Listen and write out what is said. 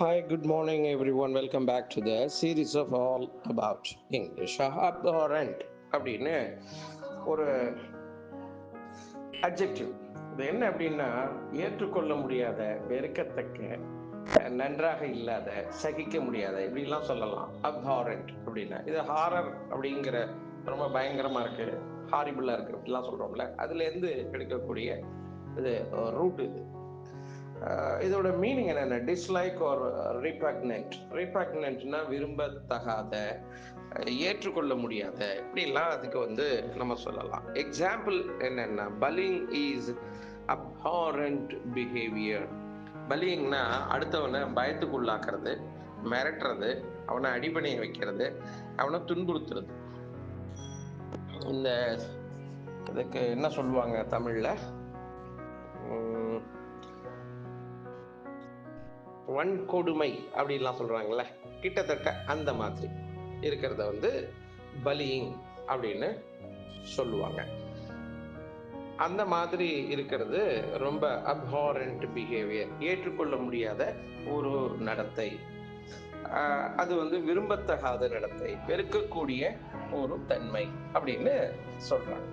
Hi, good morning, everyone. Welcome back to the series of all about English. Abhorrent அப்படின்னு ஒரு adjective. இது என்ன அப்படின்னா, ஏற்றுக்கொள்ள முடியாத, வெறுக்கத்தக்க, நன்றாக இல்லாத, சகிக்க முடியாத இப்படிலாம் சொல்லலாம். அப்ஹாரண்ட் அப்படின்னா இது ஹாரர் அப்படிங்கிற ரொம்ப பயங்கரமா இருக்கு, ஹாரிபிளா இருக்கு அப்படிலாம் சொல்றோம்ல, அதுல இருந்து எடுக்கக்கூடிய இது ரூட் இது. இதோட மீனிங் என்னென்ன, டிஸ்லைக் ஆர் ரிபக்னன்ட். ரிபக்னன்ட்னா விரும்பத்தகாத, ஏற்றுக்கொள்ள முடியாத, இப்படிலாம் அதுக்கு வந்து நம்ம சொல்லலாம். எக்ஸாம்பிள் என்னென்னா, பலிங் இஸ் அப்ஹாரண்ட் பிஹேவியர். பலியிங்னா அடுத்தவனை பயத்துக்குள்ளாக்குறது, மிரட்டுறது, அவனை அடிபணிய வைக்கிறது, அவனை துன்புறுத்துறது. இந்த இதுக்கு என்ன சொல்லுவாங்க தமிழ்ல, வன்கொடுமை அப்படின்லாம் சொல்றாங்கல்ல, கிட்டத்தட்ட அந்த மாதிரி இருக்கிறத வந்து பலியிங் அப்படின்னு சொல்லுவாங்க. அந்த மாதிரி இருக்கிறது ரொம்ப அப்ஹாரண்ட் பிஹேவியர், ஏற்றுக்கொள்ள முடியாத ஒரு நடத்தை. அது வந்து விரும்பத்தகாத நடத்தை, வெறுக்கக்கூடிய ஒரு தன்மை அப்படின்னு சொல்றாங்க.